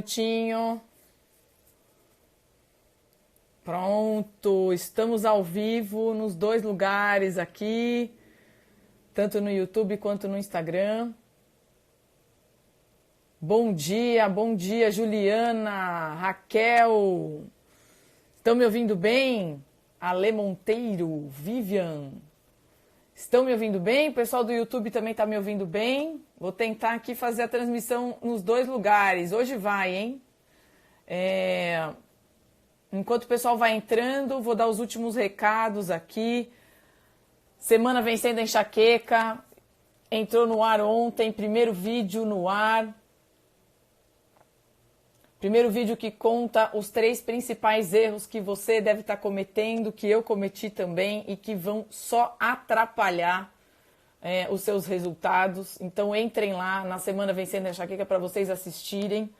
Minutinho. Pronto, estamos ao vivo nos dois lugares aqui, tanto no YouTube quanto no Instagram. Bom dia, Juliana, Raquel. Estão me ouvindo bem? Ale Monteiro, Vivian. Estão me ouvindo bem? O pessoal do YouTube também está me ouvindo bem? Vou tentar aqui fazer a transmissão nos dois lugares. Hoje vai, hein? Enquanto o pessoal vai entrando, vou dar os últimos recados aqui. Semana Vencendo a Enxaqueca. Entrou no ar ontem, primeiro vídeo no ar. Primeiro vídeo que conta os 3 principais erros que você deve estar cometendo, que eu cometi também e que vão só atrapalhar os seus resultados. Então entrem lá na Semana Vencendo a Enxaqueca para vocês assistirem.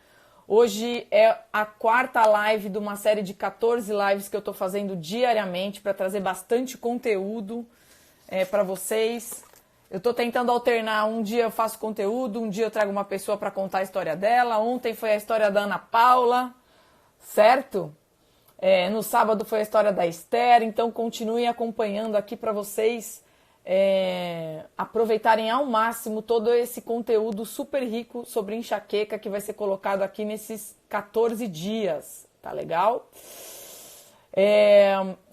Hoje é a 4ª live de uma série de 14 lives que eu estou fazendo diariamente para trazer bastante conteúdo para vocês. Eu estou tentando alternar, um dia eu faço conteúdo, um dia eu trago uma pessoa para contar a história dela. Ontem foi a história da Ana Paula, certo? No sábado foi a história da Esther, então continuem acompanhando aqui para vocês aproveitarem ao máximo todo esse conteúdo super rico sobre enxaqueca que vai ser colocado aqui nesses 14 dias, tá legal?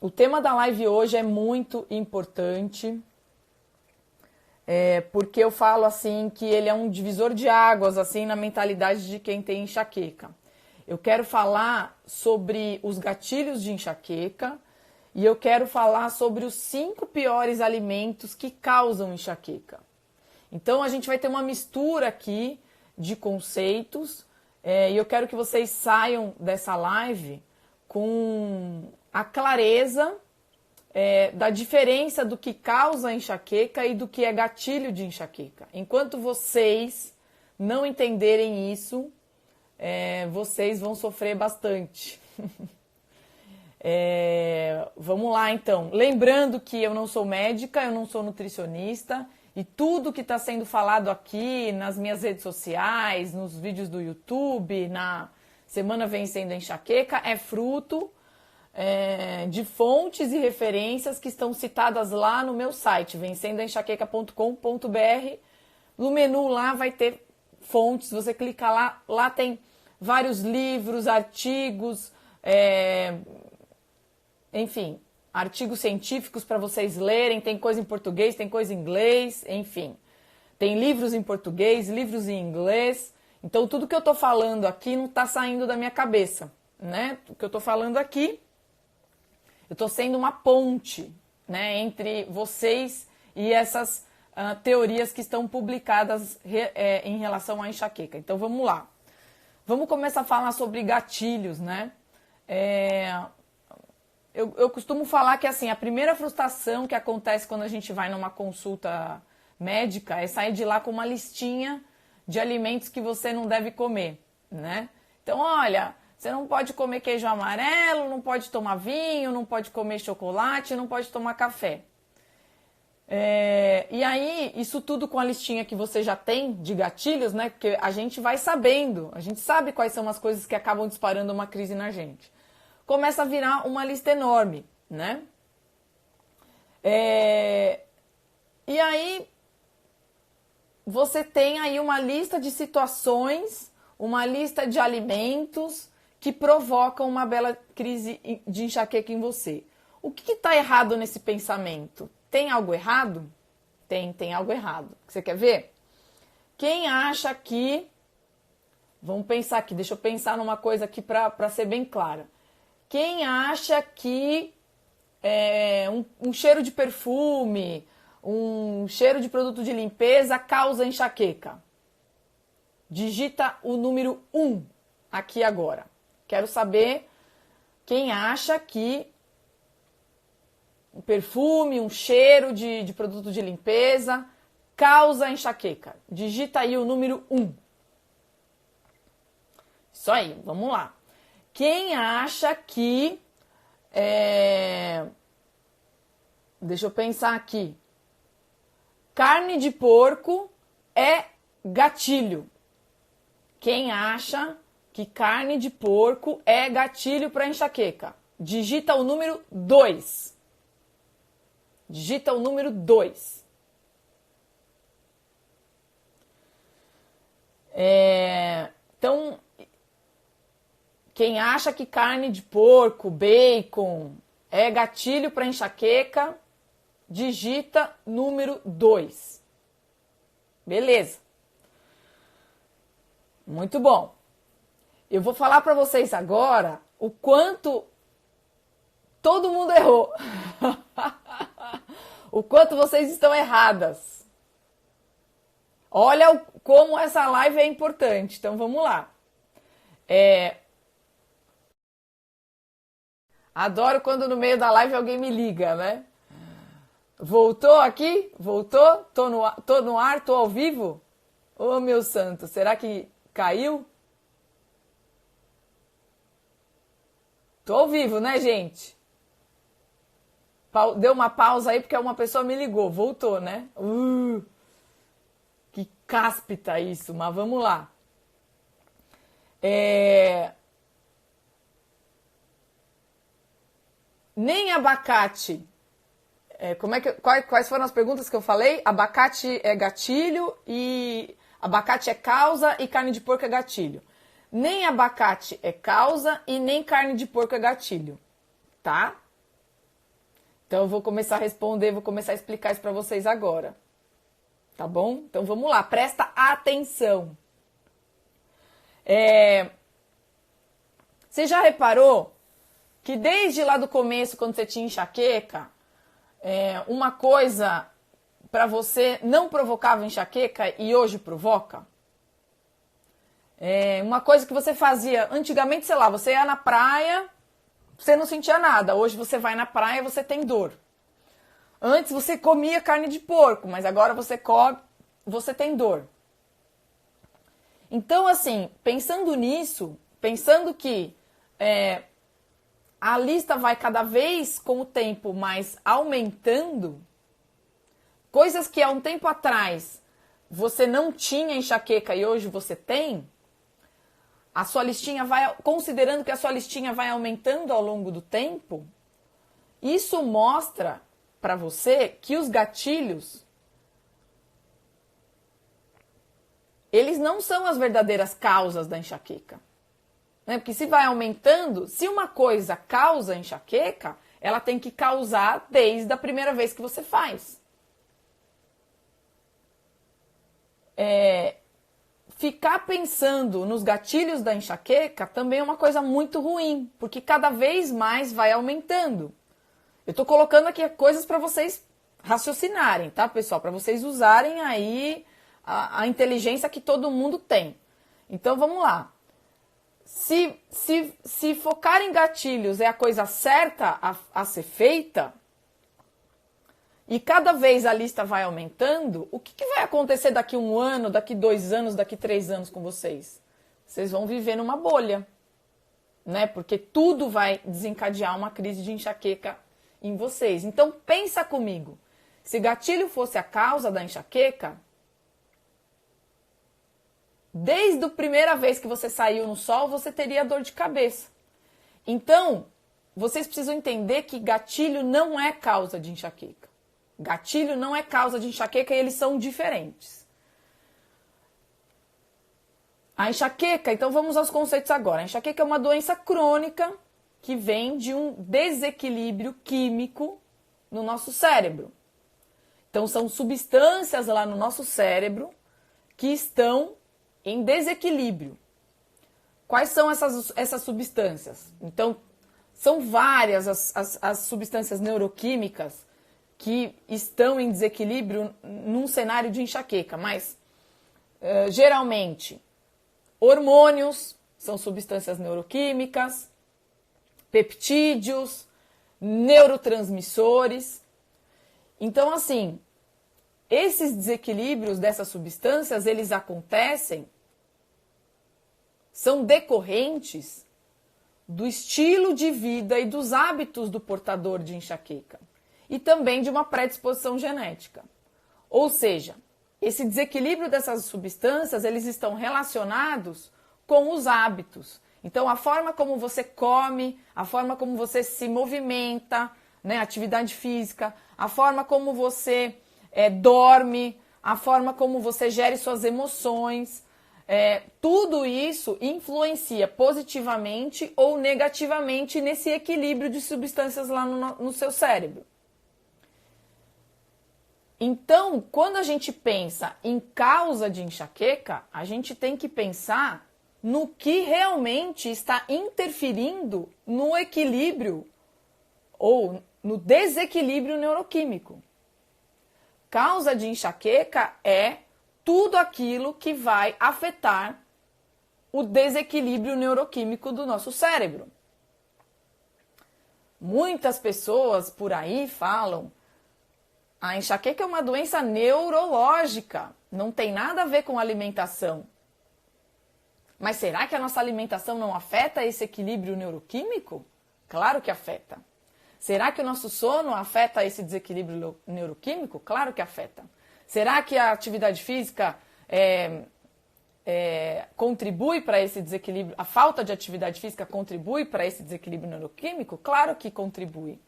O tema da live hoje é muito importante. Porque eu falo assim que ele é um divisor de águas assim na mentalidade de quem tem enxaqueca. Eu quero falar sobre os gatilhos de enxaqueca e eu quero falar sobre os 5 piores alimentos que causam enxaqueca. Então a gente vai ter uma mistura aqui de conceitos e eu quero que vocês saiam dessa live com a clareza da diferença do que causa enxaqueca e do que é gatilho de enxaqueca. Enquanto vocês não entenderem isso, vocês vão sofrer bastante. Vamos lá, então. Lembrando que eu não sou médica, eu não sou nutricionista, e tudo que está sendo falado aqui nas minhas redes sociais, nos vídeos do YouTube, na Semana Vencendo a Enxaqueca, é fruto de fontes e referências que estão citadas lá no meu site, vencendoaenxaqueca.com.br. No menu lá vai ter fontes, você clica lá, lá tem vários livros, artigos, enfim, artigos científicos para vocês lerem, tem coisa em português, tem coisa em inglês, enfim. Tem livros em português, livros em inglês. Então tudo que eu estou falando aqui não está saindo da minha cabeça, né? O que eu estou falando aqui, eu estou sendo uma ponte, né, entre vocês e essas teorias que estão publicadas em relação à enxaqueca. Então vamos lá. Vamos começar a falar sobre gatilhos, né? Eu costumo falar que assim, a primeira frustração que acontece quando a gente vai numa consulta médica é sair de lá com uma listinha de alimentos que você não deve comer, né? Então, olha, você não pode comer queijo amarelo, não pode tomar vinho, não pode comer chocolate, não pode tomar café. E aí, isso tudo com a listinha que você já tem de gatilhos, né? Porque a gente vai sabendo, a gente sabe quais são as coisas que acabam disparando uma crise na gente. Começa a virar uma lista enorme, né? E aí, você tem aí uma lista de situações, uma lista de alimentos que provocam uma bela crise de enxaqueca em você. O que está errado nesse pensamento? Tem algo errado? Tem algo errado. Você quer ver? Quem acha que... Vamos pensar aqui, deixa eu pensar numa coisa aqui para ser bem clara. Quem acha que um cheiro de perfume, um cheiro de produto de limpeza causa enxaqueca? Digita o número 1 aqui agora. Quero saber quem acha que um perfume, um cheiro de produto de limpeza causa enxaqueca. Digita aí o número 1. Isso aí, vamos lá. Quem acha que... deixa eu pensar aqui. Carne de porco é gatilho. Quem acha que carne de porco é gatilho para enxaqueca? Digita o número 2. Digita o número 2. Então, quem acha que carne de porco, bacon, é gatilho para enxaqueca, digita número 2. Beleza. Muito bom. Eu vou falar para vocês agora o quanto todo mundo errou. O quanto vocês estão erradas. Olha como essa live é importante. Então vamos lá. Adoro quando no meio da live alguém me liga, né? Voltou aqui? Voltou? Tô no ar? Tô ao vivo? Ô, meu santo, será que caiu? Tô ao vivo, né, gente? Deu uma pausa aí porque uma pessoa me ligou. Voltou, né? Que cáspita isso, mas vamos lá. Nem abacate. Quais foram as perguntas que eu falei? Abacate é gatilho e abacate é causa e carne de porco é gatilho. Nem abacate é causa e nem carne de porco é gatilho, tá? Então eu vou começar a responder, vou começar a explicar isso para vocês agora. Tá bom? Então vamos lá, presta atenção. Você já reparou que desde lá do começo, quando você tinha enxaqueca, uma coisa para você não provocava enxaqueca e hoje provoca? Uma coisa que você fazia antigamente, sei lá, você ia na praia, você não sentia nada. Hoje você vai na praia e você tem dor. Antes você comia carne de porco, mas agora você come, você tem dor. Então, assim, pensando nisso, pensando que a lista vai cada vez com o tempo mais aumentando, coisas que há um tempo atrás você não tinha enxaqueca e hoje você tem, a sua listinha vai, considerando que a sua listinha vai aumentando ao longo do tempo, isso mostra para você que os gatilhos, eles não são as verdadeiras causas da enxaqueca. Né? Porque se vai aumentando, se uma coisa causa enxaqueca, ela tem que causar desde a primeira vez que você faz. Ficar pensando nos gatilhos da enxaqueca também é uma coisa muito ruim, porque cada vez mais vai aumentando. Eu estou colocando aqui coisas para vocês raciocinarem, tá, pessoal? Para vocês usarem aí a inteligência que todo mundo tem. Então, vamos lá. Se focar em gatilhos é a coisa certa a ser feita, e cada vez a lista vai aumentando, o que vai acontecer daqui 1 ano, daqui 2 anos, daqui 3 anos com vocês? Vocês vão viver numa bolha, né? Porque tudo vai desencadear uma crise de enxaqueca em vocês. Então, pensa comigo. Se gatilho fosse a causa da enxaqueca, desde a primeira vez que você saiu no sol, você teria dor de cabeça. Então, vocês precisam entender que gatilho não é causa de enxaqueca. Gatilho não é causa de enxaqueca e eles são diferentes. A enxaqueca, então vamos aos conceitos agora. A enxaqueca é uma doença crônica que vem de um desequilíbrio químico no nosso cérebro. Então são substâncias lá no nosso cérebro que estão em desequilíbrio. Quais são essas substâncias? Então, são várias as substâncias neuroquímicas que estão em desequilíbrio num cenário de enxaqueca, mas geralmente hormônios são substâncias neuroquímicas, peptídeos, neurotransmissores. Então, assim, esses desequilíbrios dessas substâncias, eles acontecem, são decorrentes do estilo de vida e dos hábitos do portador de enxaqueca. E também de uma predisposição genética. Ou seja, esse desequilíbrio dessas substâncias, eles estão relacionados com os hábitos. Então, a forma como você come, a forma como você se movimenta, né, atividade física, a forma como você dorme, a forma como você gere suas emoções, tudo isso influencia positivamente ou negativamente nesse equilíbrio de substâncias lá no seu cérebro. Então, quando a gente pensa em causa de enxaqueca, a gente tem que pensar no que realmente está interferindo no equilíbrio ou no desequilíbrio neuroquímico. Causa de enxaqueca é tudo aquilo que vai afetar o desequilíbrio neuroquímico do nosso cérebro. Muitas pessoas por aí falam: a enxaqueca é uma doença neurológica, não tem nada a ver com alimentação. Mas será que a nossa alimentação não afeta esse equilíbrio neuroquímico? Claro que afeta. Será que o nosso sono afeta esse desequilíbrio neuroquímico? Claro que afeta. Será que a atividade física contribui para esse desequilíbrio? A falta de atividade física contribui para esse desequilíbrio neuroquímico? Claro que contribui.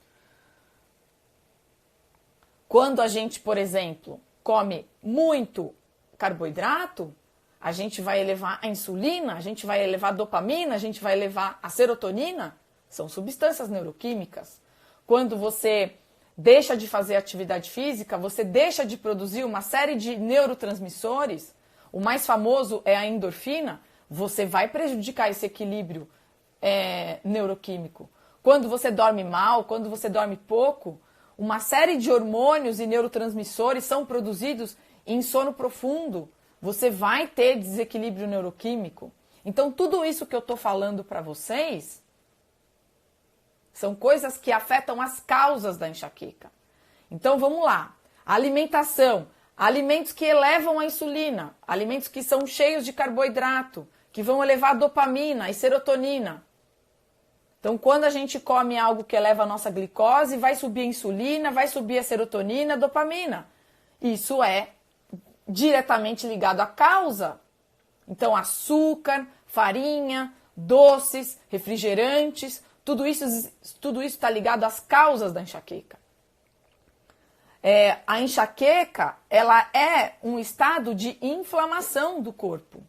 Quando a gente, por exemplo, come muito carboidrato, a gente vai elevar a insulina, a gente vai elevar a dopamina, a gente vai elevar a serotonina. São substâncias neuroquímicas. Quando você deixa de fazer atividade física, você deixa de produzir uma série de neurotransmissores. O mais famoso é a endorfina. Você vai prejudicar esse equilíbrio neuroquímico. Quando você dorme mal, quando você dorme pouco, uma série de hormônios e neurotransmissores são produzidos em sono profundo. Você vai ter desequilíbrio neuroquímico. Então, tudo isso que eu estou falando para vocês são coisas que afetam as causas da enxaqueca. Então, vamos lá. Alimentação. Alimentos que elevam a insulina. Alimentos que são cheios de carboidrato, que vão elevar a dopamina e serotonina. Então, quando a gente come algo que eleva a nossa glicose, vai subir a insulina, vai subir a serotonina, a dopamina. Isso é diretamente ligado à causa. Então, açúcar, farinha, doces, refrigerantes, tudo isso está ligado às causas da enxaqueca. A enxaqueca, ela é um estado de inflamação do corpo.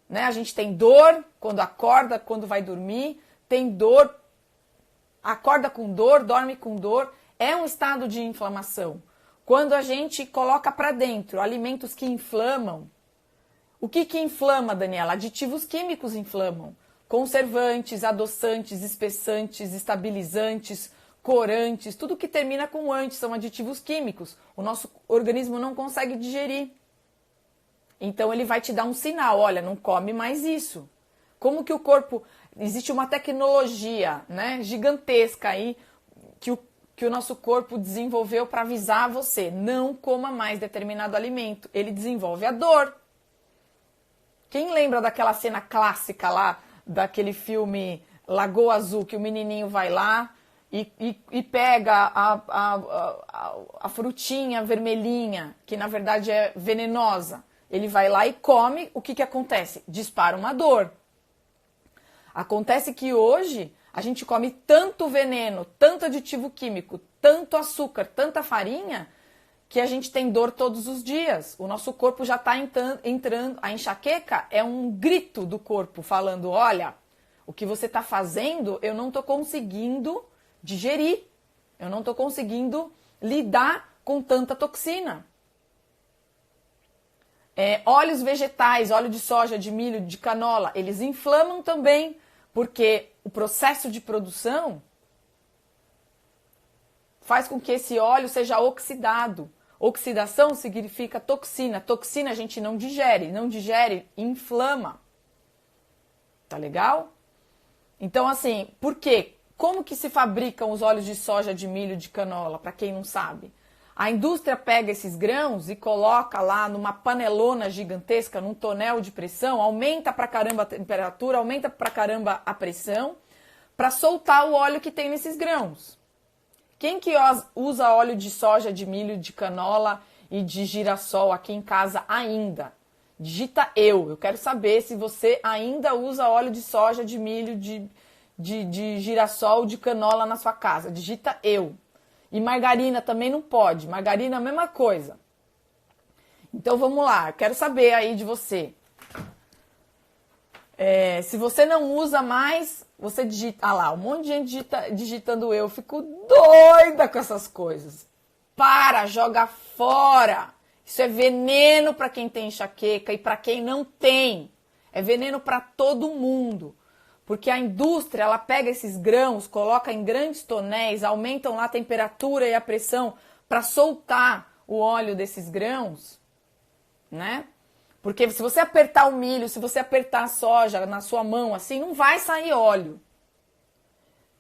Né? A gente tem dor quando acorda, quando vai dormir, tem dor, acorda com dor, dorme com dor, é um estado de inflamação. Quando a gente coloca para dentro alimentos que inflamam, o que inflama, Daniela? Aditivos químicos inflamam. Conservantes, adoçantes, espessantes, estabilizantes, corantes, tudo que termina com antes são aditivos químicos. O nosso organismo não consegue digerir. Então ele vai te dar um sinal, olha, não come mais isso. Como que o corpo... Existe uma tecnologia, né, gigantesca aí que o nosso corpo desenvolveu para avisar você, não coma mais determinado alimento. Ele desenvolve a dor. Quem lembra daquela cena clássica lá, daquele filme Lagoa Azul, que o menininho vai lá e pega a frutinha vermelhinha, que na verdade é venenosa. Ele vai lá e come, o que acontece? Dispara uma dor. Acontece que hoje a gente come tanto veneno, tanto aditivo químico, tanto açúcar, tanta farinha, que a gente tem dor todos os dias. O nosso corpo já está entrando. A enxaqueca é um grito do corpo falando, olha, o que você está fazendo eu não estou conseguindo digerir. Eu não estou conseguindo lidar com tanta toxina. Óleos vegetais, óleo de soja, de milho, de canola, eles inflamam também, porque o processo de produção faz com que esse óleo seja oxidado. Oxidação significa toxina. Toxina a gente não digere. Não digere, inflama. Tá legal? Então, assim, por quê? Como que se fabricam os óleos de soja, de milho, de canola? Para quem não sabe. A indústria pega esses grãos e coloca lá numa panelona gigantesca, num tonel de pressão, aumenta pra caramba a temperatura, aumenta pra caramba a pressão, para soltar o óleo que tem nesses grãos. Quem que usa óleo de soja, de milho, de canola e de girassol aqui em casa ainda? Digita eu. Eu quero saber se você ainda usa óleo de soja, de milho, de girassol, de canola na sua casa. Digita eu. E margarina também não pode. Margarina é a mesma coisa. Então vamos lá, eu quero saber aí de você. Se você não usa mais, você digita. Ah lá, um monte de gente digitando eu. Fico doida com essas coisas. Para, joga fora. Isso é veneno para quem tem enxaqueca e para quem não tem. É veneno para todo mundo. Porque a indústria, ela pega esses grãos, coloca em grandes tonéis, aumentam lá a temperatura e a pressão para soltar o óleo desses grãos, né? Porque se você apertar o milho, se você apertar a soja na sua mão assim, não vai sair óleo.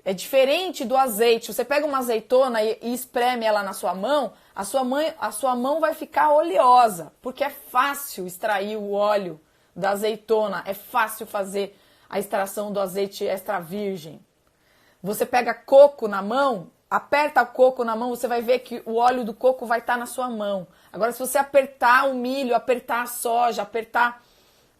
É diferente do azeite. Você pega uma azeitona e espreme ela na sua mão, a sua mão vai ficar oleosa, porque é fácil extrair o óleo da azeitona, é fácil fazer a extração do azeite extra virgem. Você pega coco na mão, aperta o coco na mão, você vai ver que o óleo do coco vai estar na sua mão. Agora, se você apertar o milho, apertar a soja, apertar,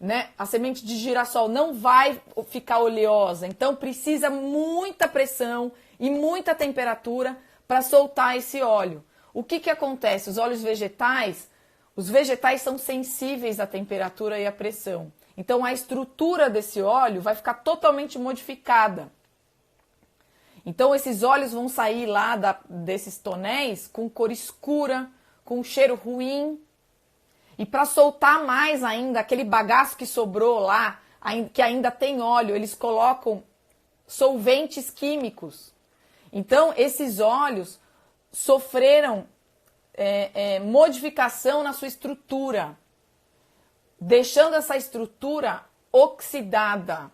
né, a semente de girassol, não vai ficar oleosa. Então, precisa muita pressão e muita temperatura para soltar esse óleo. O que acontece? Os vegetais são sensíveis à temperatura e à pressão. Então, a estrutura desse óleo vai ficar totalmente modificada. Então, esses óleos vão sair lá desses tonéis com cor escura, com cheiro ruim. E para soltar mais ainda, aquele bagaço que sobrou lá, que ainda tem óleo, eles colocam solventes químicos. Então, esses óleos sofreram modificação na sua estrutura, deixando essa estrutura oxidada.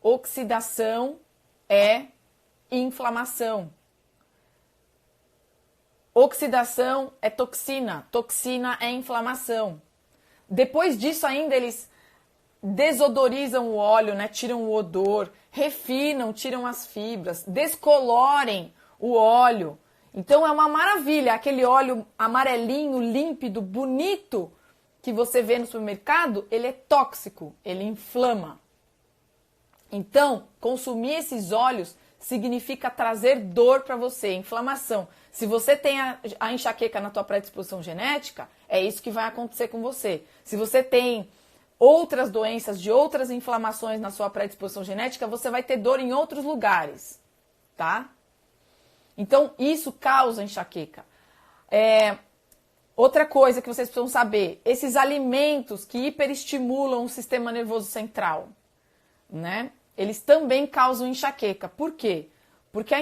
Oxidação é inflamação. Oxidação é toxina. Toxina é inflamação. Depois disso ainda eles desodorizam o óleo, né? Tiram o odor, refinam, tiram as fibras, descolorem o óleo. Então é uma maravilha. Aquele óleo amarelinho, límpido, bonito que você vê no supermercado, ele é tóxico, ele inflama. Então, consumir esses óleos significa trazer dor para você, inflamação. Se você tem a enxaqueca na tua predisposição genética, é isso que vai acontecer com você. Se você tem outras doenças de outras inflamações na sua predisposição genética, você vai ter dor em outros lugares, tá? Então, isso causa enxaqueca. Outra coisa que vocês precisam saber, esses alimentos que hiperestimulam o sistema nervoso central, né? Eles também causam enxaqueca. Por quê? Porque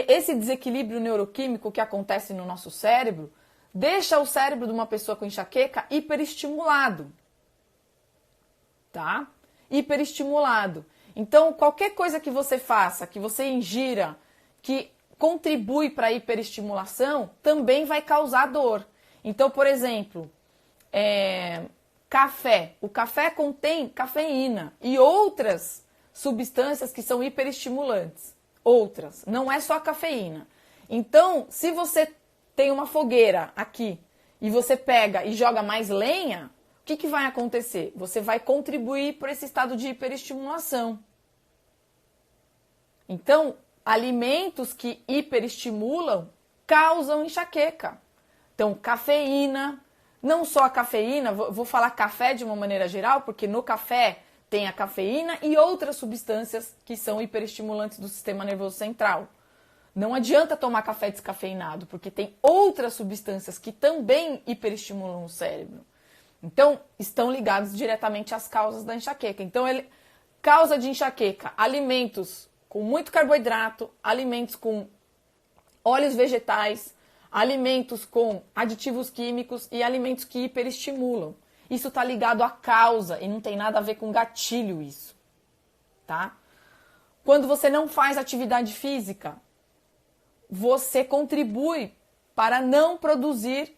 esse desequilíbrio neuroquímico que acontece no nosso cérebro deixa o cérebro de uma pessoa com enxaqueca hiperestimulado. Tá? Hiperestimulado. Então, qualquer coisa que você faça, que você ingira, que contribui para a hiperestimulação, também vai causar dor. Então, por exemplo, café. O café contém cafeína e outras substâncias que são hiperestimulantes. Outras. Não é só a cafeína. Então, se você tem uma fogueira aqui e você pega e joga mais lenha, o que vai acontecer? Você vai contribuir para esse estado de hiperestimulação. Então, alimentos que hiperestimulam causam enxaqueca. Então, cafeína, não só a cafeína, vou falar café de uma maneira geral, porque no café tem a cafeína e outras substâncias que são hiperestimulantes do sistema nervoso central. Não adianta tomar café descafeinado, porque tem outras substâncias que também hiperestimulam o cérebro. Então, estão ligados diretamente às causas da enxaqueca. Então, causa de enxaqueca, alimentos com muito carboidrato, alimentos com óleos vegetais, alimentos com aditivos químicos e alimentos que hiperestimulam. Isso está ligado à causa e não tem nada a ver com gatilho isso, tá? Quando você não faz atividade física, você contribui para não produzir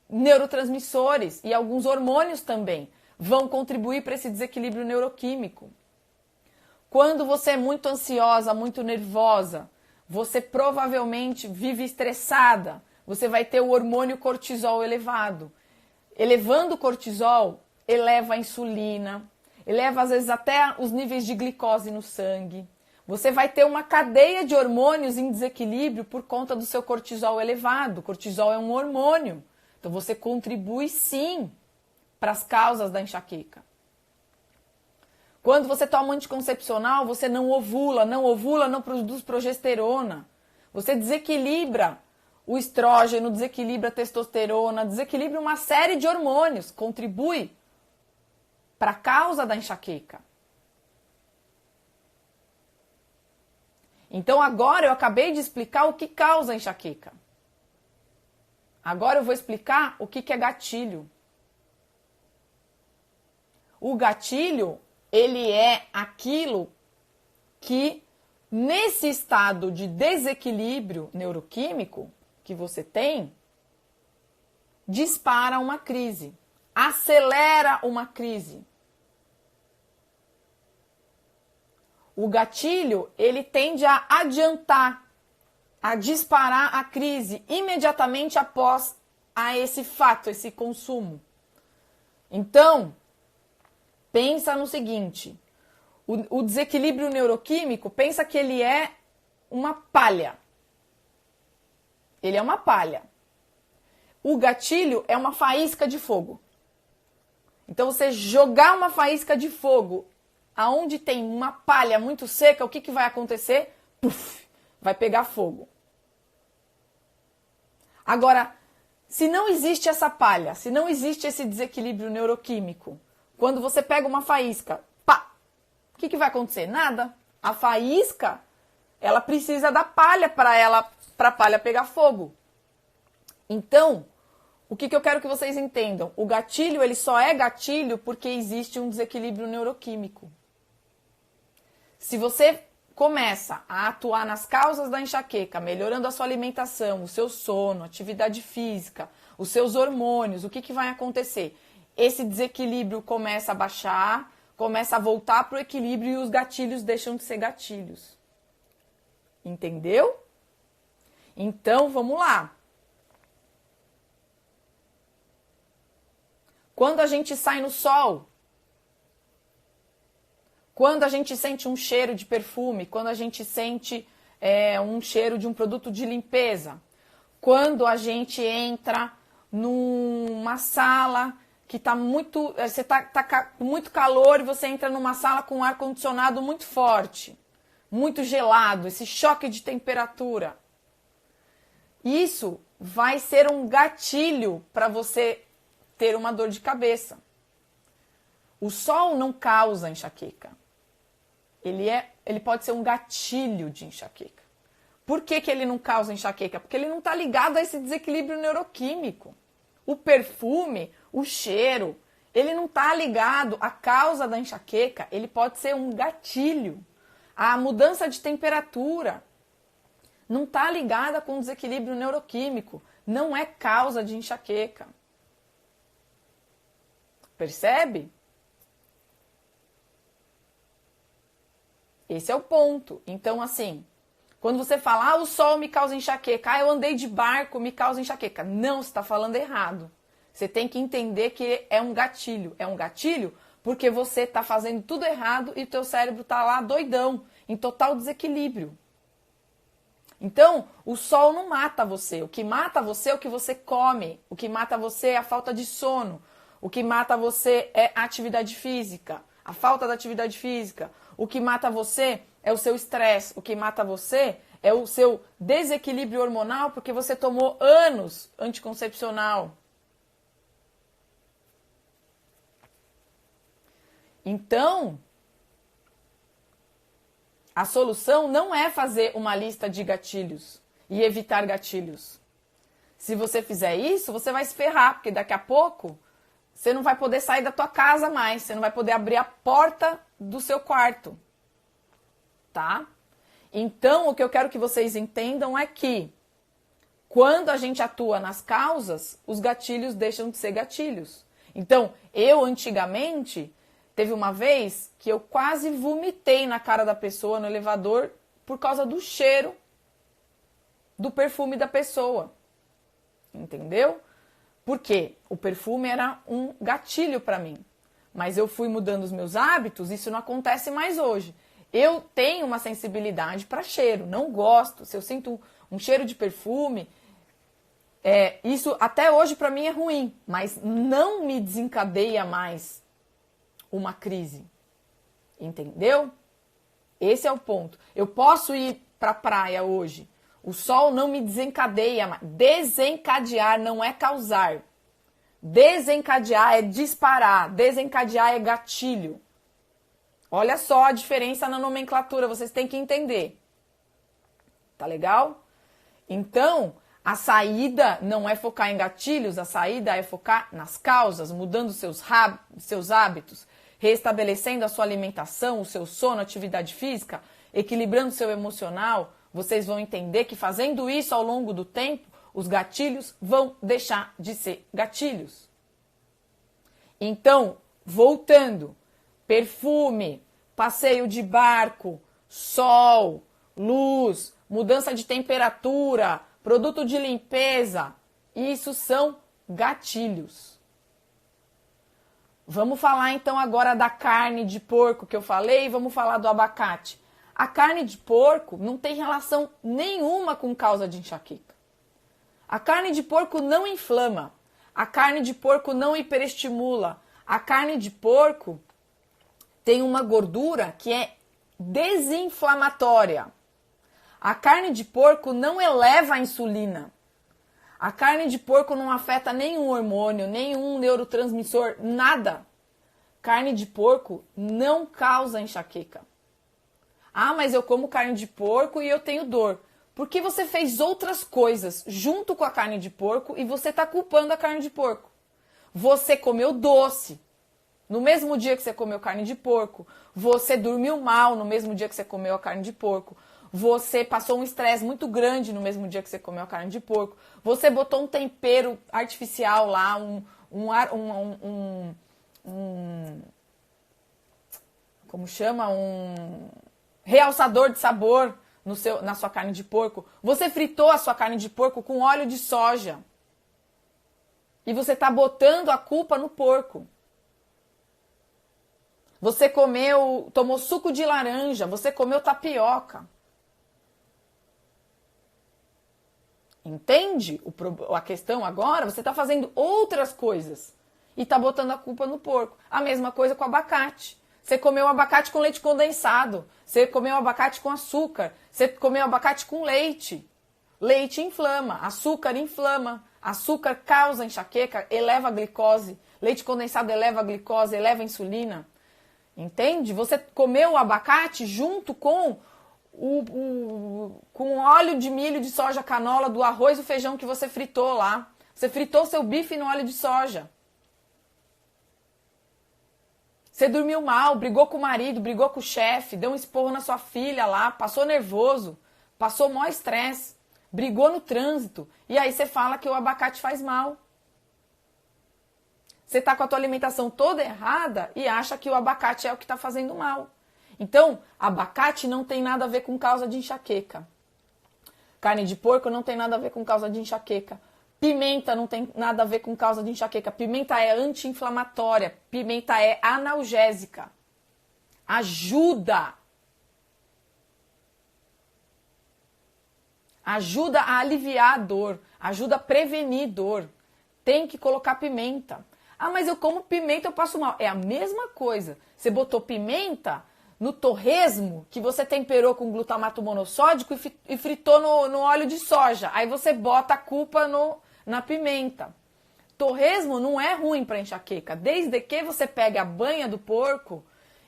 neurotransmissores e alguns hormônios também vão contribuir para esse desequilíbrio neuroquímico. Quando você é muito ansiosa, muito nervosa, você provavelmente vive estressada, você vai ter o hormônio cortisol elevado. Elevando o cortisol, eleva a insulina, eleva às vezes até os níveis de glicose no sangue. Você vai ter uma cadeia de hormônios em desequilíbrio por conta do seu cortisol elevado. O cortisol é um hormônio. Então você contribui sim para as causas da enxaqueca. Quando você toma anticoncepcional, você não ovula, não produz progesterona. Você desequilibra o estrógeno, desequilibra a testosterona, desequilibra uma série de hormônios, contribui para a causa da enxaqueca. Então agora eu acabei de explicar o que causa a enxaqueca. Agora eu vou explicar o que é gatilho. O gatilho, ele é aquilo que, nesse estado de desequilíbrio neuroquímico que você tem, dispara uma crise, acelera uma crise. O gatilho, ele tende a adiantar, a disparar a crise imediatamente após esse fato, esse consumo. Então, pensa no seguinte, o desequilíbrio neuroquímico, pensa que ele é uma palha. Ele é uma palha. O gatilho é uma faísca de fogo. Então, você jogar uma faísca de fogo aonde tem uma palha muito seca, o que vai acontecer? Puf, vai pegar fogo. Agora, se não existe essa palha, se não existe esse desequilíbrio neuroquímico, quando você pega uma faísca, pá, o que vai acontecer? Nada. A faísca, ela precisa da palha para a palha pegar fogo. Então, o que eu quero que vocês entendam? O gatilho, ele só é gatilho porque existe um desequilíbrio neuroquímico. Se você começa a atuar nas causas da enxaqueca, melhorando a sua alimentação, o seu sono, atividade física, os seus hormônios, o que vai acontecer? Esse desequilíbrio começa a baixar, começa a voltar para o equilíbrio e os gatilhos deixam de ser gatilhos. Entendeu? Então, vamos lá. Quando a gente sai no sol, quando a gente sente um cheiro de perfume, quando a gente sente um cheiro de um produto de limpeza, quando a gente entra numa sala que está muito, você tá com muito calor e você entra numa sala com um ar-condicionado muito forte, muito gelado, esse choque de temperatura. Isso vai ser um gatilho para você ter uma dor de cabeça. O sol não causa enxaqueca. Ele pode ser um gatilho de enxaqueca. Por que ele não causa enxaqueca? Porque ele não está ligado a esse desequilíbrio neuroquímico. O perfume, o cheiro, ele não está ligado à causa da enxaqueca. Ele pode ser um gatilho. A mudança de temperatura não está ligada com desequilíbrio neuroquímico. Não é causa de enxaqueca. Percebe? Esse é o ponto. Então, assim, quando você fala, o sol me causa enxaqueca, eu andei de barco, me causa enxaqueca. Não, você está falando errado. Você tem que entender que é um gatilho. É um gatilho porque você está fazendo tudo errado e o teu cérebro está lá doidão, em total desequilíbrio. Então, o sol não mata você. O que mata você é o que você come. O que mata você é a falta de sono. O que mata você é a atividade física, a falta da atividade física. O que mata você é o seu estresse. O que mata você é o seu desequilíbrio hormonal porque você tomou anos anticoncepcional. Então, a solução não é fazer uma lista de gatilhos e evitar gatilhos. Se você fizer isso, você vai se ferrar, porque daqui a pouco você não vai poder sair da tua casa mais, você não vai poder abrir a porta do seu quarto, tá? Então, o que eu quero que vocês entendam é que quando a gente atua nas causas, os gatilhos deixam de ser gatilhos. Então, eu antigamente, teve uma vez que eu quase vomitei na cara da pessoa no elevador por causa do cheiro do perfume da pessoa, entendeu? Porque o perfume era um gatilho para mim. mas eu fui mudando os meus hábitos, isso não acontece mais hoje. Eu tenho uma sensibilidade para cheiro, não gosto. Se eu sinto um cheiro de perfume, isso até hoje para mim é ruim, mas não me desencadeia mais uma crise. Entendeu? Esse é o ponto. Eu posso ir para a praia hoje. O sol não me desencadeia mais. Desencadear não é causar. Desencadear é disparar. Desencadear é gatilho. Olha só a diferença na nomenclatura. Vocês têm que entender. Tá legal? Então, a saída não é focar em gatilhos. A saída é focar nas causas, mudando seus hábitos, restabelecendo a sua alimentação, o seu sono, atividade física, equilibrando o seu emocional. Vocês vão entender que fazendo isso ao longo do tempo, os gatilhos vão deixar de ser gatilhos. Então, voltando, perfume, passeio de barco, sol, luz, mudança de temperatura, produto de limpeza, isso são gatilhos. Vamos falar então agora da carne de porco que eu falei e vamos falar do abacate. A carne de porco não tem relação nenhuma com causa de enxaqueca. A carne de porco não inflama. A carne de porco não hiperestimula. A carne de porco tem uma gordura que é desinflamatória. A carne de porco não eleva a insulina. A carne de porco não afeta nenhum hormônio, nenhum neurotransmissor, nada. Carne de porco não causa enxaqueca. Ah, mas eu como carne de porco e eu tenho dor. Porque você fez outras coisas junto com a carne de porco e você está culpando a carne de porco. Você comeu doce no mesmo dia que você comeu carne de porco. Você dormiu mal no mesmo dia que você comeu a carne de porco. Você passou um estresse muito grande no mesmo dia que você comeu a carne de porco. Você botou um tempero artificial lá, como chama? Um realçador de sabor na sua carne de porco. Você fritou a sua carne de porco com óleo de soja. E você está botando a culpa no porco. Você tomou suco de laranja, você comeu tapioca. Entende a questão agora? Você está fazendo outras coisas e está botando a culpa no porco. A mesma coisa com o abacate. Você comeu abacate com leite condensado. Você comeu abacate com açúcar. Você comeu abacate com leite. Leite inflama, açúcar inflama. Açúcar causa enxaqueca, eleva a glicose. Leite condensado eleva a glicose, eleva a insulina. Entende? Você comeu o abacate junto com com óleo de milho, de soja, canola, do arroz e o feijão que você fritou lá. Você fritou seu bife no óleo de soja. Você dormiu mal, brigou com o marido, brigou com o chefe, deu um esporro na sua filha lá, passou nervoso, passou maior estresse, brigou no trânsito. E aí você fala que o abacate faz mal. Você está com a tua alimentação toda errada e acha que o abacate é o que está fazendo mal. Então, abacate não tem nada a ver com causa de enxaqueca. Carne de porco não tem nada a ver com causa de enxaqueca. Pimenta não tem nada a ver com causa de enxaqueca. Pimenta é anti-inflamatória. Pimenta é analgésica. Ajuda. Ajuda a aliviar a dor. Ajuda a prevenir dor. Tem que colocar pimenta. Ah, mas eu como pimenta, eu passo mal. É a mesma coisa. Você botou pimenta no torresmo que você temperou com glutamato monossódico e fritou no óleo de soja. Aí você bota a culpa na pimenta. Torresmo não é ruim para enxaqueca, desde que você pegue a banha do porco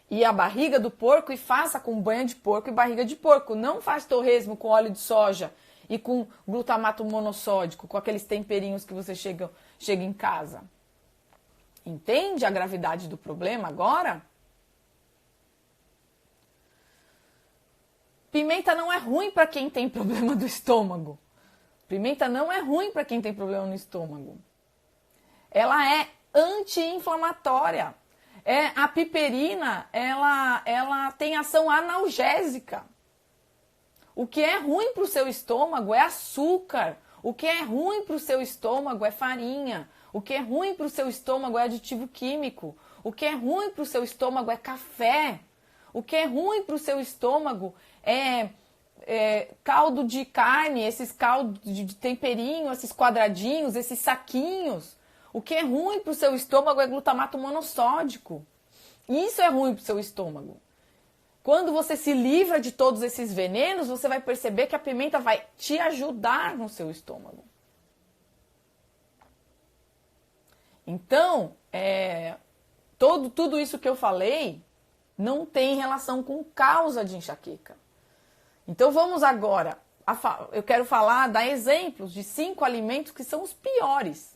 e a barriga do porco e faça com banha de porco e barriga de porco. Não faz torresmo com óleo de soja e com glutamato monossódico, com aqueles temperinhos que você chega em casa. Entende a gravidade do problema agora? Pimenta não é ruim para quem tem problema do estômago. Pimenta não é ruim para quem tem problema no estômago. Ela é anti-inflamatória. A piperina, ela tem ação analgésica. O que é ruim para o seu estômago é açúcar. O que é ruim para o seu estômago é farinha. O que é ruim para o seu estômago é aditivo químico. O que é ruim para o seu estômago é café. O que é ruim para o seu estômago é caldo de carne, esses caldos de temperinho, esses quadradinhos, esses saquinhos. O que é ruim para o seu estômago é glutamato monossódico. Isso é ruim para o seu estômago. Quando você se livra de todos esses venenos, você vai perceber que a pimenta vai te ajudar no seu estômago. Então, tudo isso que eu falei não tem relação com causa de enxaqueca. Então vamos agora, eu quero dar exemplos de 5 alimentos que são os piores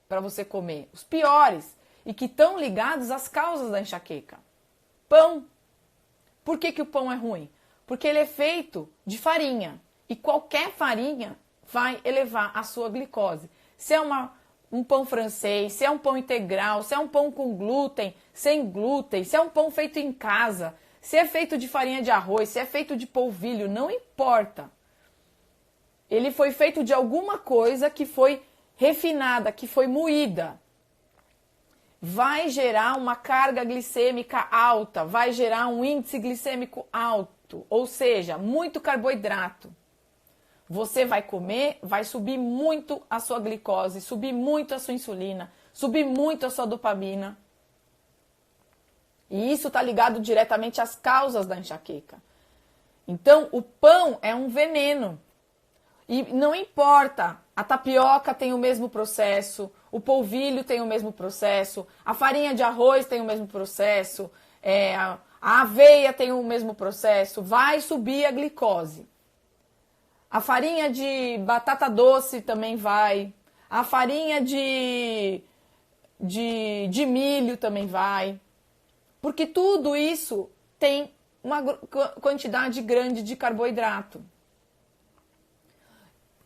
para você comer. Os piores e que estão ligados às causas da enxaqueca. Pão. Por que o pão é ruim? Porque ele é feito de farinha. E qualquer farinha vai elevar a sua glicose. Se é um pão francês, se é um pão integral, se é um pão com glúten, sem glúten, se é um pão feito em casa, se é feito de farinha de arroz, se é feito de polvilho, não importa. Ele foi feito de alguma coisa que foi refinada, que foi moída. Vai gerar uma carga glicêmica alta, vai gerar um índice glicêmico alto, ou seja, muito carboidrato. Você vai comer, vai subir muito a sua glicose, subir muito a sua insulina, subir muito a sua dopamina. E isso está ligado diretamente às causas da enxaqueca. Então, o pão é um veneno. E não importa, a tapioca tem o mesmo processo, o polvilho tem o mesmo processo, a farinha de arroz tem o mesmo processo, a aveia tem o mesmo processo, vai subir a glicose. A farinha de batata doce também vai, a farinha de milho também vai, porque tudo isso tem uma quantidade grande de carboidrato.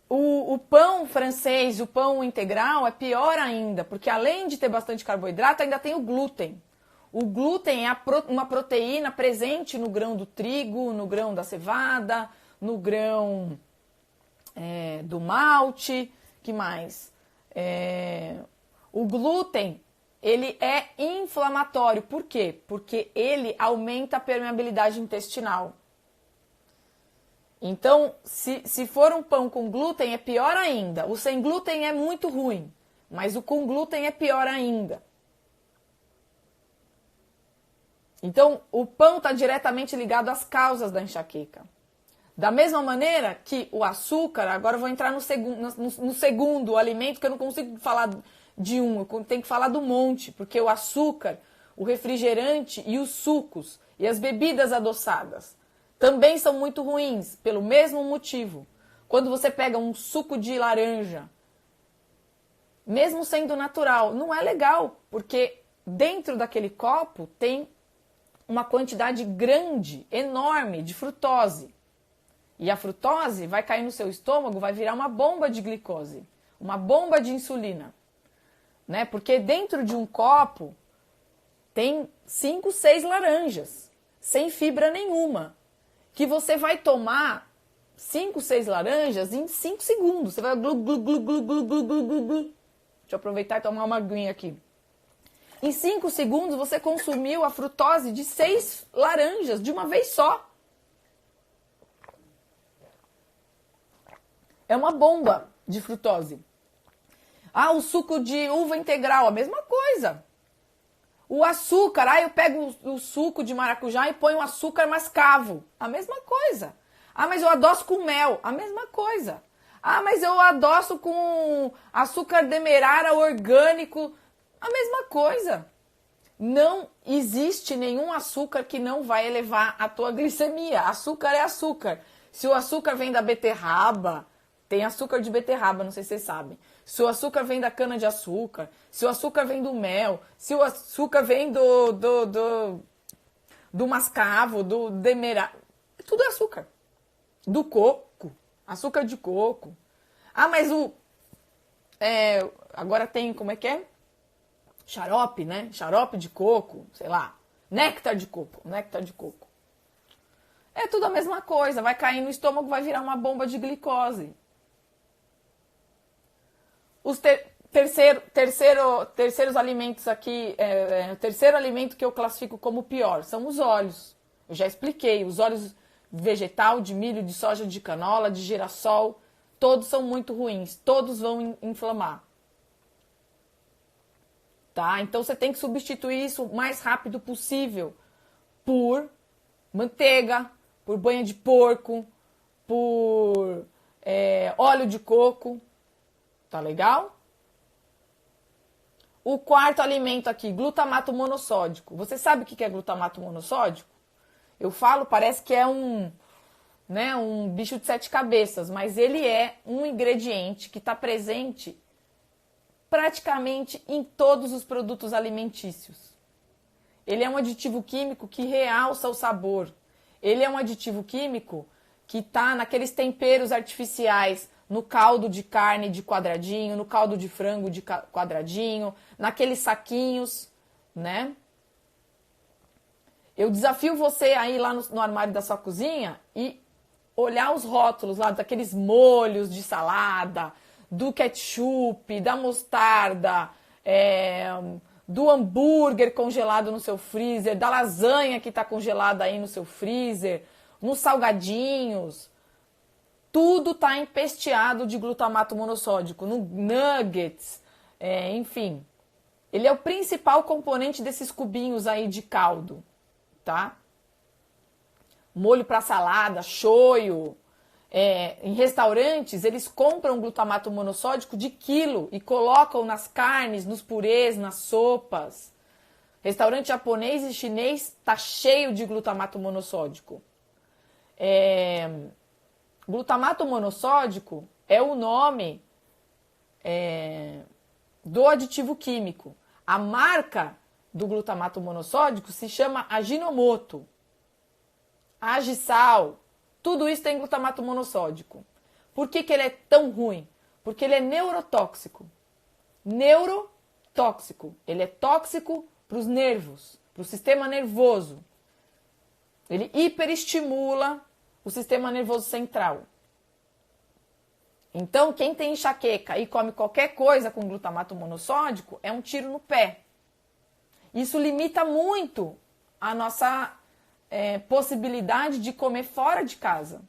O pão francês, o pão integral é pior ainda, porque além de ter bastante carboidrato, ainda tem o glúten. O glúten é uma proteína presente no grão do trigo, no grão da cevada, no grão do malte, que mais? O glúten, ele é inflamatório. Por quê? Porque ele aumenta a permeabilidade intestinal. Então, se for um pão com glúten, é pior ainda. O sem glúten é muito ruim, mas o com glúten é pior ainda. Então, o pão está diretamente ligado às causas da enxaqueca. Da mesma maneira que o açúcar, agora eu vou entrar no segundo alimento, que eu não consigo falar de um, eu tenho que falar do monte, porque o açúcar, o refrigerante e os sucos e as bebidas adoçadas também são muito ruins, pelo mesmo motivo. Quando você pega um suco de laranja, mesmo sendo natural, não é legal, porque dentro daquele copo tem uma quantidade grande, enorme de frutose. E a frutose vai cair no seu estômago, vai virar uma bomba de glicose, uma bomba de insulina. Né? Porque dentro de um copo tem 5, 6 laranjas, sem fibra nenhuma, que você vai tomar 5, 6 laranjas em 5 segundos. Você vai glu, glu, glu, glu, glu, glu, glu, glu, glu. Deixa eu aproveitar e tomar uma aguinha aqui. Em 5 segundos você consumiu a frutose de 6 laranjas de uma vez só. É uma bomba de frutose. Ah, o suco de uva integral, a mesma coisa. O açúcar, eu pego o suco de maracujá e ponho açúcar mascavo. A mesma coisa. Ah, mas eu adoço com mel. A mesma coisa. Ah, mas eu adoço com açúcar demerara orgânico. A mesma coisa. Não existe nenhum açúcar que não vai elevar a tua glicemia. Açúcar é açúcar. Se o açúcar vem da beterraba, tem açúcar de beterraba, não sei se vocês sabem. Se o açúcar vem da cana-de-açúcar, se o açúcar vem do mel, se o açúcar vem do mascavo, do demerara, tudo é açúcar. Do coco, açúcar de coco. Ah, mas agora tem, como é que é? Xarope, né? Xarope de coco, sei lá. Néctar de coco. É tudo a mesma coisa, vai cair no estômago, vai virar uma bomba de glicose. terceiros alimentos aqui, o terceiro alimento que eu classifico como pior são os óleos. Eu já expliquei, os óleos vegetal, de milho, de soja, de canola, de girassol, todos são muito ruins, todos vão inflamar. Tá? Então você tem que substituir isso o mais rápido possível por manteiga, por banha de porco, por óleo de coco. Tá legal? O quarto alimento aqui, glutamato monossódico. Você sabe o que é glutamato monossódico? Eu falo, parece que é um bicho de 7 cabeças, mas ele é um ingrediente que está presente praticamente em todos os produtos alimentícios. Ele é um aditivo químico que realça o sabor. Ele é um aditivo químico que está naqueles temperos artificiais, no caldo de carne de quadradinho, no caldo de frango de quadradinho, naqueles saquinhos, né? Eu desafio você a ir lá no armário da sua cozinha e olhar os rótulos lá daqueles molhos de salada, do ketchup, da mostarda, do hambúrguer congelado no seu freezer, da lasanha que está congelada aí no seu freezer, nos salgadinhos. Tudo está empesteado de glutamato monossódico, no nuggets, enfim. Ele é o principal componente desses cubinhos aí de caldo, tá? Molho para salada, shoyu. Em restaurantes, eles compram glutamato monossódico de quilo e colocam nas carnes, nos purês, nas sopas. Restaurante japonês e chinês tá cheio de glutamato monossódico. Glutamato monossódico é o nome do aditivo químico. A marca do glutamato monossódico se chama Ajinomoto, Agisal. Tudo isso tem glutamato monossódico. Por que ele é tão ruim? Porque ele é neurotóxico. Neurotóxico. Ele é tóxico para os nervos, para o sistema nervoso. Ele hiperestimula o sistema nervoso central. Então, quem tem enxaqueca e come qualquer coisa com glutamato monossódico é um tiro no pé. Isso limita muito a nossa possibilidade de comer fora de casa.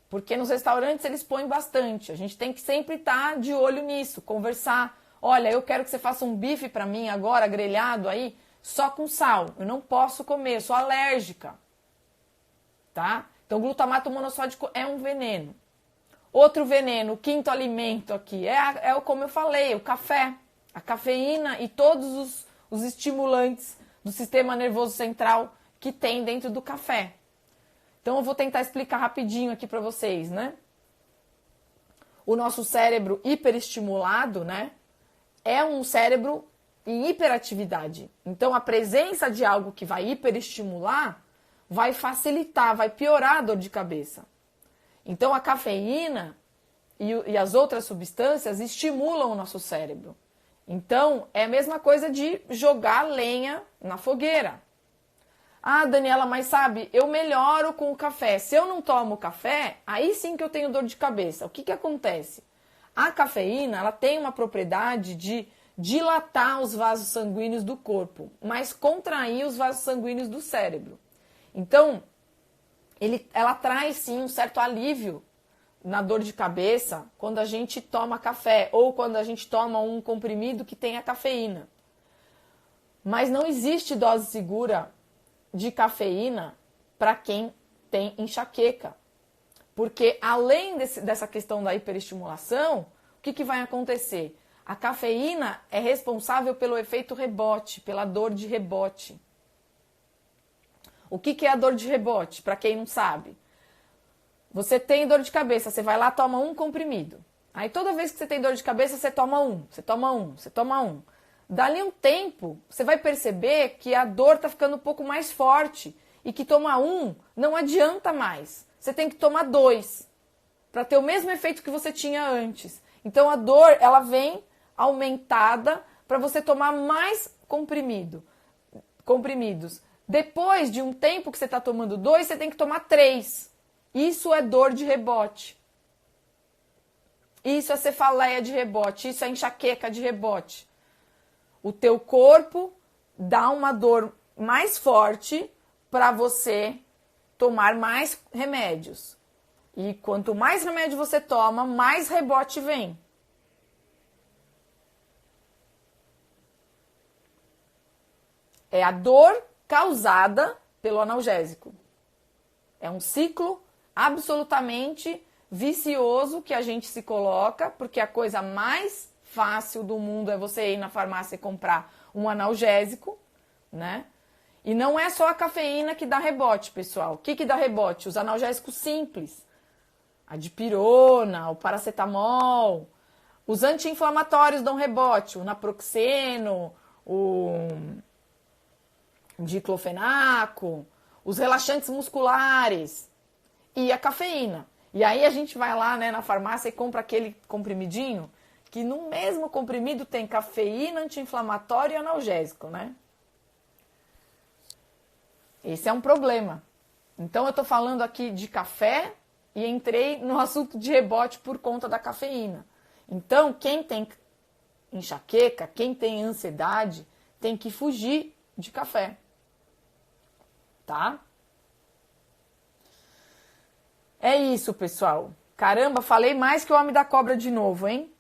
Porque nos restaurantes eles põem bastante. A gente tem que sempre estar de olho nisso, conversar. Olha, eu quero que você faça um bife para mim agora, grelhado aí, só com sal. Eu não posso comer, eu sou alérgica. Tá? Então, o monossódico é um veneno. Outro veneno, o quinto alimento aqui, como eu falei, o café. A cafeína e todos os estimulantes do sistema nervoso central que tem dentro do café. Então, eu vou tentar explicar rapidinho aqui para vocês, né? O nosso cérebro hiperestimulado, né? É um cérebro em hiperatividade. Então, a presença de algo que vai hiperestimular vai facilitar, vai piorar a dor de cabeça. Então, a cafeína e as outras substâncias estimulam o nosso cérebro. Então, é a mesma coisa de jogar lenha na fogueira. Ah, Daniela, mas sabe, eu melhoro com o café. Se eu não tomo café, aí sim que eu tenho dor de cabeça. O que acontece? A cafeína, ela tem uma propriedade de dilatar os vasos sanguíneos do corpo, mas contrair os vasos sanguíneos do cérebro. Então, ela traz sim um certo alívio na dor de cabeça quando a gente toma café ou quando a gente toma um comprimido que tenha cafeína. Mas não existe dose segura de cafeína para quem tem enxaqueca. Porque além dessa questão da hiperestimulação, o que vai acontecer? A cafeína é responsável pelo efeito rebote, pela dor de rebote. O que é a dor de rebote? Para quem não sabe. Você tem dor de cabeça, você vai lá, toma um comprimido. Aí toda vez que você tem dor de cabeça, você toma um, você toma um, você toma um. Dali um tempo, você vai perceber que a dor está ficando um pouco mais forte e que tomar um não adianta mais. Você tem que tomar 2 para ter o mesmo efeito que você tinha antes. Então a dor ela vem aumentada para você tomar mais comprimidos. Depois de um tempo que você está tomando 2, você tem que tomar 3. Isso é dor de rebote. Isso é cefaleia de rebote, isso é enxaqueca de rebote. O teu corpo dá uma dor mais forte para você tomar mais remédios. E quanto mais remédio você toma, mais rebote vem. É a dor causada pelo analgésico. É um ciclo absolutamente vicioso que a gente se coloca, porque a coisa mais fácil do mundo é você ir na farmácia e comprar um analgésico, né? E não é só a cafeína que dá rebote, pessoal. O que dá rebote? Os analgésicos simples. A dipirona, o paracetamol. Os anti-inflamatórios dão rebote. O naproxeno, o diclofenaco, os relaxantes musculares e a cafeína. E aí a gente vai lá, né, na farmácia e compra aquele comprimidinho que no mesmo comprimido tem cafeína, anti-inflamatório e analgésico, né? Esse é um problema. Então eu tô falando aqui de café e entrei no assunto de rebote por conta da cafeína. Então quem tem enxaqueca, quem tem ansiedade, tem que fugir de café. Tá? É isso, pessoal. Caramba, falei mais que o homem da cobra de novo, hein?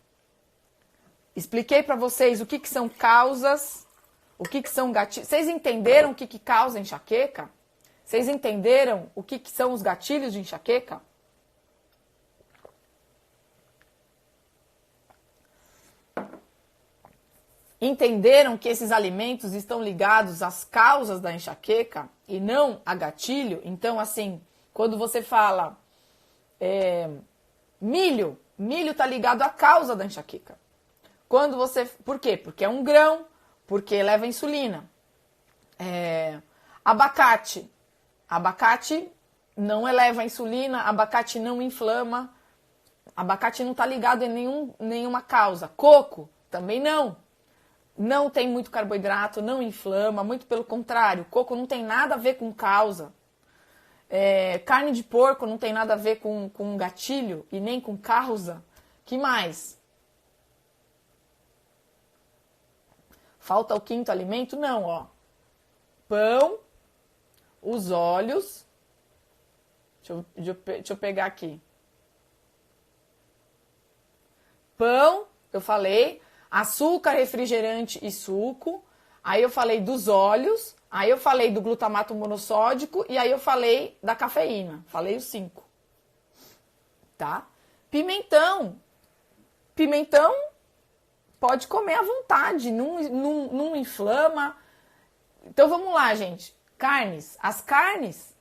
Expliquei para vocês o que são causas, o que são gatilhos. Vocês entenderam o que causa enxaqueca? Vocês entenderam o que são os gatilhos de enxaqueca? Entenderam que esses alimentos estão ligados às causas da enxaqueca e não a gatilho? Então, assim, quando você fala milho está ligado à causa da enxaqueca. Quando você, por quê? Porque é um grão, porque leva insulina. Abacate não eleva a insulina, abacate não inflama, abacate não está ligado em nenhuma causa. Coco também não. Não tem muito carboidrato, não inflama, muito pelo contrário. Coco não tem nada a ver com causa. Carne de porco não tem nada a ver com gatilho e nem com causa. Que mais? Falta o quinto alimento? Não, ó. Pão, os óleos. Deixa eu pegar aqui. Pão, eu falei. Açúcar, refrigerante e suco. Aí eu falei dos óleos. Aí eu falei do glutamato monossódico. E aí eu falei da cafeína. Falei os 5. Tá? Pimentão. Pimentão pode comer à vontade. Não inflama. Então vamos lá, gente. Carnes. As carnes,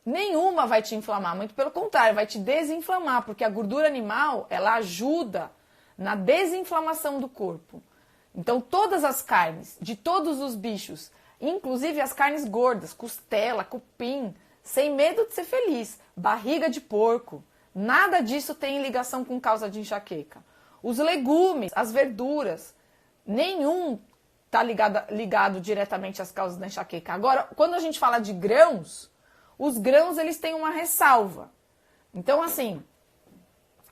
nenhuma vai te inflamar. Muito pelo contrário, vai te desinflamar. Porque a gordura animal, ela ajuda na desinflamação do corpo. Então, todas as carnes, de todos os bichos, inclusive as carnes gordas, costela, cupim, sem medo de ser feliz, barriga de porco, nada disso tem ligação com causa de enxaqueca. Os legumes, as verduras, nenhum está ligado diretamente às causas da enxaqueca. Agora, quando a gente fala de grãos, os grãos eles têm uma ressalva. Então, assim,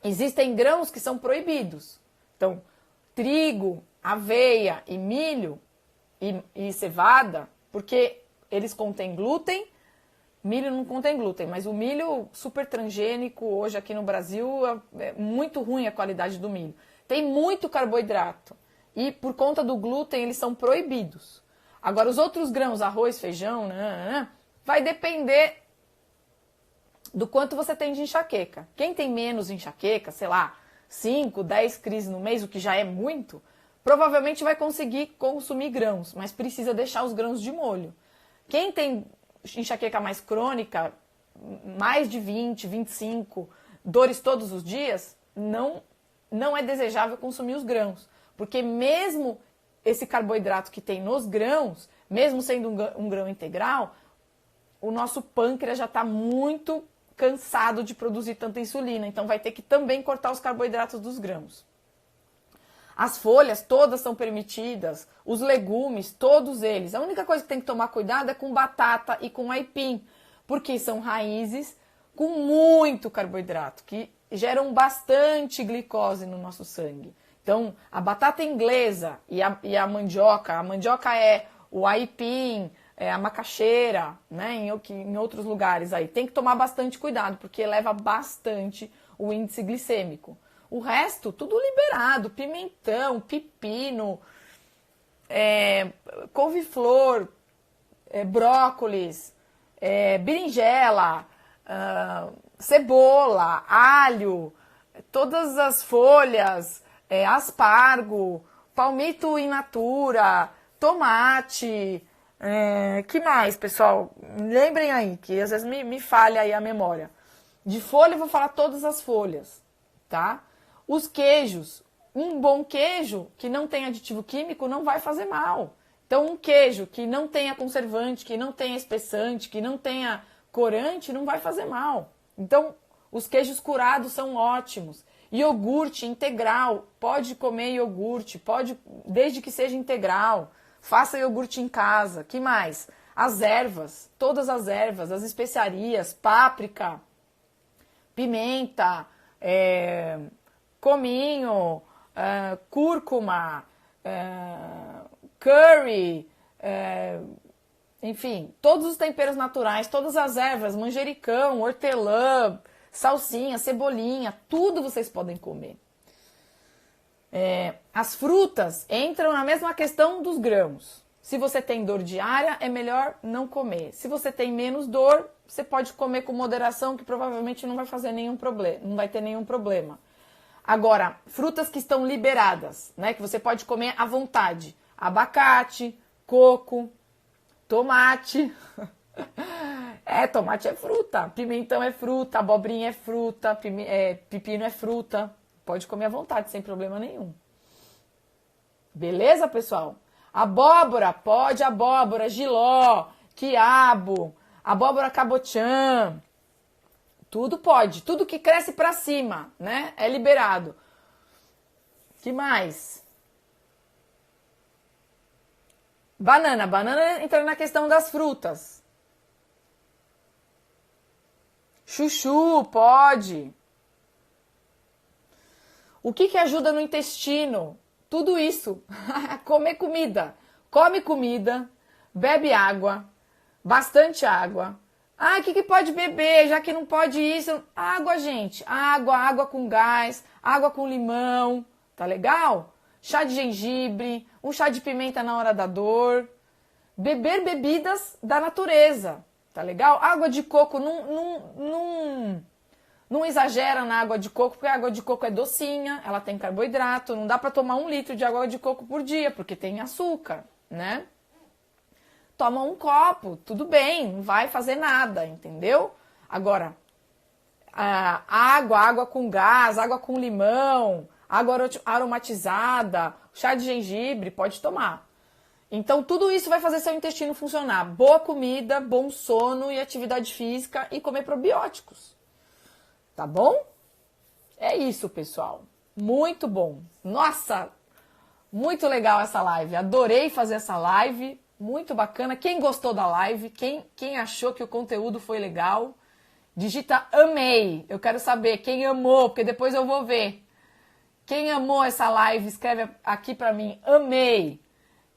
existem grãos que são proibidos. Então, trigo, aveia e milho e cevada, porque eles contêm glúten. Milho não contém glúten, mas o milho super transgênico hoje aqui no Brasil é muito ruim a qualidade do milho. Tem muito carboidrato e por conta do glúten eles são proibidos. Agora os outros grãos, arroz, feijão, vai depender do quanto você tem de enxaqueca. Quem tem menos enxaqueca, sei lá, 5, 10 crises no mês, o que já é muito, provavelmente vai conseguir consumir grãos, mas precisa deixar os grãos de molho. Quem tem enxaqueca mais crônica, mais de 20, 25, dores todos os dias, não é desejável consumir os grãos. Porque mesmo esse carboidrato que tem nos grãos, mesmo sendo um grão integral, o nosso pâncreas já está muito cansado de produzir tanta insulina, então vai ter que também cortar os carboidratos dos grãos. As folhas todas são permitidas, os legumes, todos eles. A única coisa que tem que tomar cuidado é com batata e com aipim, porque são raízes com muito carboidrato, que geram bastante glicose no nosso sangue. Então, a batata inglesa e a mandioca é o aipim, é a macaxeira, né, em outros lugares aí. Tem que tomar bastante cuidado, porque eleva bastante o índice glicêmico. O resto, tudo liberado, pimentão, pepino, couve-flor, brócolis, berinjela, cebola, alho, todas as folhas, aspargo, palmito in natura, tomate, que mais, pessoal? Lembrem aí, que às vezes me falha aí a memória. De folha eu vou falar todas as folhas, tá? Os queijos, um bom queijo que não tem aditivo químico não vai fazer mal. Então um queijo que não tenha conservante, que não tenha espessante, que não tenha corante, não vai fazer mal. Então os queijos curados são ótimos. Iogurte integral, pode comer iogurte, pode, desde que seja integral. Faça iogurte em casa. Que mais? As ervas, todas as ervas, as especiarias, páprica, pimenta, cominho, cúrcuma, curry, enfim, todos os temperos naturais, todas as ervas, manjericão, hortelã, salsinha, cebolinha, tudo vocês podem comer. As frutas entram na mesma questão dos grãos. Se você tem dor diária, é melhor não comer. Se você tem menos dor, você pode comer com moderação, que provavelmente não vai fazer nenhum problema, não vai ter nenhum problema. Agora, frutas que estão liberadas, né, que você pode comer à vontade. Abacate, coco, tomate. Tomate é fruta, pimentão é fruta, abobrinha é fruta, pepino é fruta. Pode comer à vontade, sem problema nenhum. Beleza, pessoal? Abóbora, pode abóbora, jiló, quiabo, abóbora cabotiã. Tudo pode, tudo que cresce pra cima, né? É liberado. Que mais? Banana entra na questão das frutas. Chuchu, pode. O que ajuda no intestino? Tudo isso. Comer comida. Come comida, bebe água, bastante água. O que pode beber, já que não pode isso? Água, gente. Água com gás, água com limão. Tá legal? Chá de gengibre, um chá de pimenta na hora da dor. Beber bebidas da natureza. Tá legal? Água de coco, não exagera na água de coco, porque a água de coco é docinha, ela tem carboidrato, não dá para tomar 1 litro de água de coco por dia, porque tem açúcar, né? Toma 1 copo, tudo bem, não vai fazer nada, entendeu? Agora, água com gás, água com limão, água aromatizada, chá de gengibre, pode tomar. Então, tudo isso vai fazer seu intestino funcionar. Boa comida, bom sono e atividade física e comer probióticos. Tá bom? É isso, pessoal. Muito bom. Nossa, muito legal essa live. Adorei fazer essa live. Muito bacana. Quem gostou da live, quem achou que o conteúdo foi legal, digita amei. Eu quero saber quem amou, porque depois eu vou ver. Quem amou essa live, escreve aqui pra mim, amei.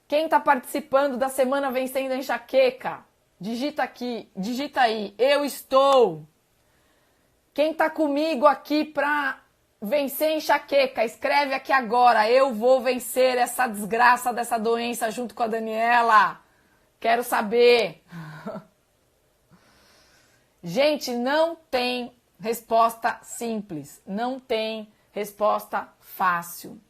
Quem tá participando da Semana Vencendo a Enxaqueca, digita aqui, digita aí, eu estou. Quem tá comigo aqui pra vencer a enxaqueca, escreve aqui agora, eu vou vencer essa desgraça dessa doença junto com a Daniela. Quero saber. Gente, não tem resposta simples, não tem resposta fácil.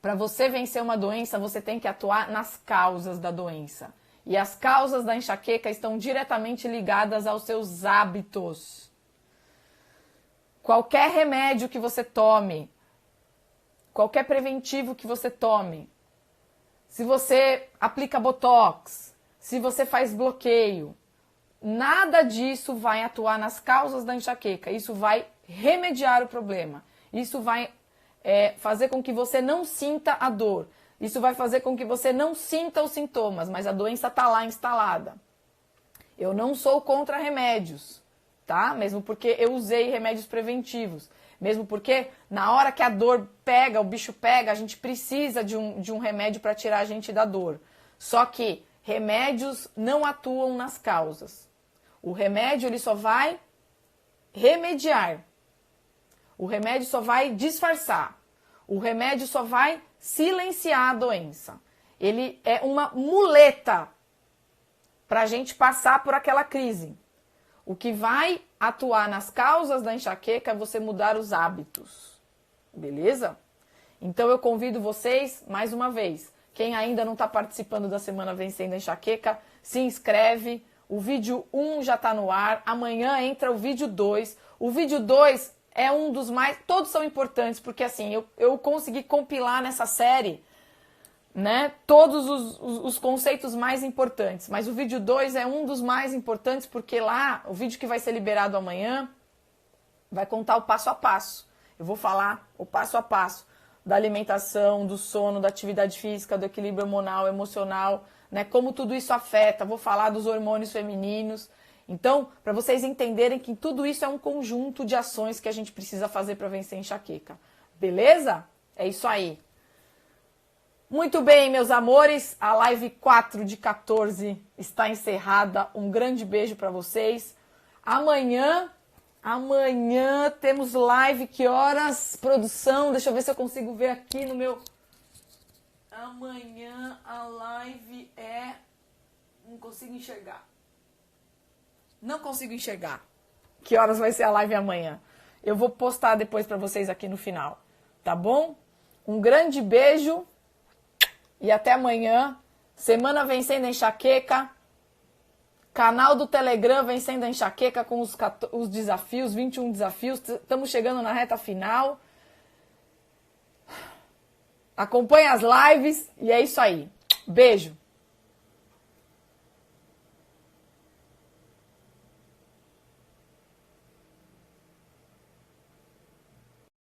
Para você vencer uma doença, você tem que atuar nas causas da doença. E as causas da enxaqueca estão diretamente ligadas aos seus hábitos. Qualquer remédio que você tome, qualquer preventivo que você tome, se você aplica botox, se você faz bloqueio, nada disso vai atuar nas causas da enxaqueca. Isso vai remediar o problema. Isso vai fazer com que você não sinta a dor. Isso vai fazer com que você não sinta os sintomas, mas a doença está lá instalada. Eu não sou contra remédios, tá? Mesmo porque eu usei remédios preventivos. Mesmo porque na hora que a dor pega, o bicho pega, a gente precisa de um remédio para tirar a gente da dor. Só que remédios não atuam nas causas. O remédio ele só vai remediar. O remédio só vai disfarçar. O remédio só vai silenciar a doença. Ele é uma muleta para a gente passar por aquela crise. O que vai atuar nas causas da enxaqueca é você mudar os hábitos. Beleza? Então eu convido vocês, mais uma vez, quem ainda não está participando da Semana Vencendo a Enxaqueca, se inscreve. O vídeo 1 já está no ar. Amanhã entra o vídeo 2. O vídeo 2 é um dos mais... Todos são importantes, porque assim, eu consegui compilar nessa série, né, todos os conceitos mais importantes. Mas o vídeo 2 é um dos mais importantes, porque lá, o vídeo que vai ser liberado amanhã, vai contar o passo a passo. Eu vou falar o passo a passo da alimentação, do sono, da atividade física, do equilíbrio hormonal, emocional, né, como tudo isso afeta. Vou falar dos hormônios femininos. Então, para vocês entenderem que tudo isso é um conjunto de ações que a gente precisa fazer para vencer a enxaqueca. Beleza? É isso aí. Muito bem, meus amores, a live 4 de 14 está encerrada. Um grande beijo para vocês. Amanhã temos live, que horas? Produção, deixa eu ver se eu consigo ver aqui no meu... Amanhã a live é... Não consigo enxergar. Não consigo enxergar. Que horas vai ser a live amanhã? Eu vou postar depois para vocês aqui no final, tá bom? Um grande beijo. E até amanhã. Semana Vencendo a Enxaqueca. Canal do Telegram Vencendo a Enxaqueca com os desafios, 21 desafios. Estamos chegando na reta final. Acompanhe as lives e é isso aí. Beijo.